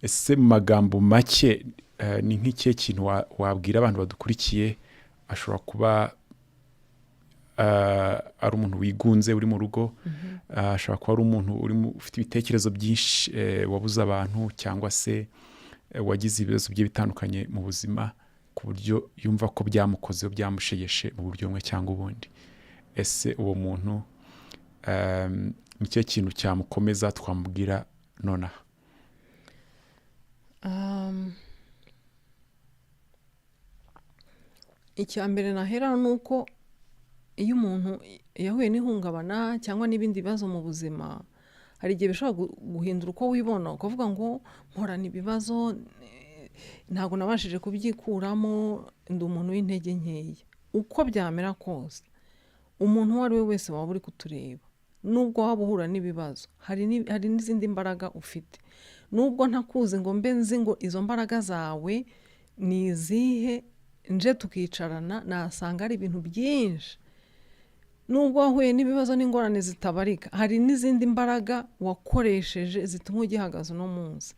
ese mu magambo make ni nk'ikihe kintu wabwira abantu badukurikiye ashobora kuba ari umuntu wigunze uri mu rugo, ashobora kuba ari umuntu ufite ibitekerezo byinshi, wabuze abantu cyangwa se wagize ibibazo bigiye bitandukanye mu buzima ku buryo yumva ko byamukozeho, byamushegeshe mu buryo bumwe cyangwa ubundi. Ese uwo muntu ni cyo kintu cyamukomeza twamubwira nonaha? Icya mbere nahera ni uko iyo umuntu yahuye n'ihungabana cyangwa n'ibindi bibazo mu buzima, hari igihe bishobora guhindura uko wibona, ukavuga ngo mporana ibibazo, ntabwo nabashije kubyikuramo, ndi umuntu w'intege nkeya. Uko byamera kose, umuntu uwo ari we wese waba uri kutureba, nubwo waba uhura n'ibibazo, hari n'izindi mbaraga ufite. Nubwo ntakuzi ngo mbe nzi ngo izo mbaraga zawe ni izihe, nje tukicarana nasanga ari ibintu byinshi. Nubwo wahuye n'ibibazo n'ingorane zitabarika, hari n'izindi mbaraga wakoresheje zituma ugihagaze uno munsi.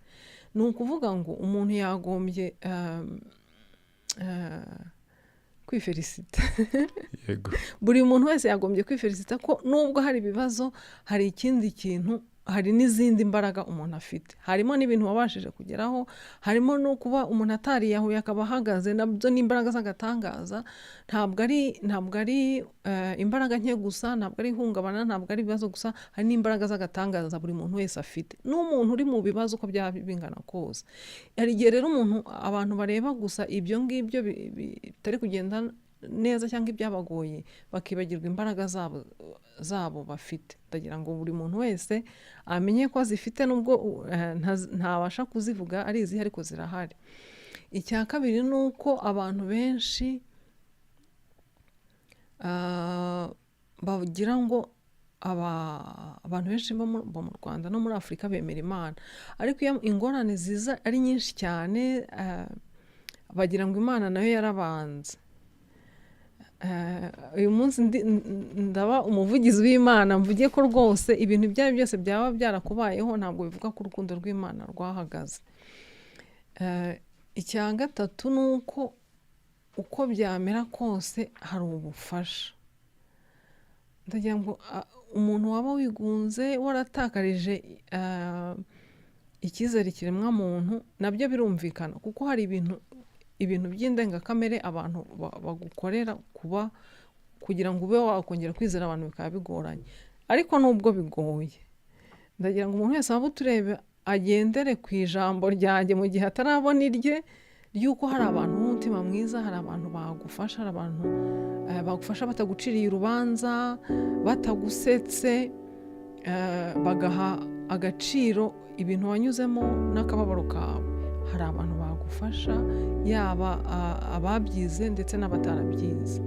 Ni ukuvuga ngo umuntu yagombye kwifelicita. Yego. Buri muntu wese yagombye kwifelicita ko nubwo hari ibibazo, hari ikindi kintu, hari n'izindi mbaraga umuntu afite. Harimo n'ibintu wabashije kugeraho, harimo no kuba umuntu atariyahuye akaba ahagaze, nabyo ni imbaraga z'agatangaza. Ntabwo ari imbaraga nke gusa, ntabwo ari ihungabana, ntabwo ari ibibazo gusa, hari n'imbaraga z'agatangaza buri muntu wese afite. N'umuntu uri mu bibazo uko byaba bingana kose. Hari igihe rero abantu bareba gusa ibyo ngibyo bitari kugenda neza cyangwa ibyabagoye, bakibagirwa imbaraga zabo bafite. Ndagira ngo buri muntu wese amenye ko azifite, nubwo ntabasha kuzivuga ari izihe, ariko zirahari. Icya kabiri ni uko abantu benshi bagira ngo abantu benshi bo mu Rwanda no muri Afurika bemera Imana, ariko iyo ingorane ziza ari nyinshi cyane, bagira ngo Imana nayo yarabanze. Uyu munsi ndaba umuvugizi w'Imana, mvuge ko rwose ibintu ibyo ari byose byaba byarakubayeho ntabwo bivuga ko urukundo rw'Imana rwahagaze. Icya gatatu ni uko byamera kose hari ubufasha. Ndagira ngo umuntu waba wigunze, waratakarije icyizere kiremwa muntu, nabyo birumvikana, kuko hari ibintu by'indengakamere abantu bagukorera kugira ngo ube wakongera kwizera abantu bikaba bigoranye. Ariko nubwo bigoye, ndagira ngo umuntu wese waba uturebe agendere ku ijambo ryanjye mu gihe atarabona irye, ry'uko hari abantu b'umutima mwiza, hari abantu bagufasha, hari abantu bagufasha bataguciriye urubanza, batagusetse, bagaha agaciro ibintu wanyuzemo n'akababaro kawe. Hari abantu bagufasha, yaba ababyize ndetse n'abatarabyize.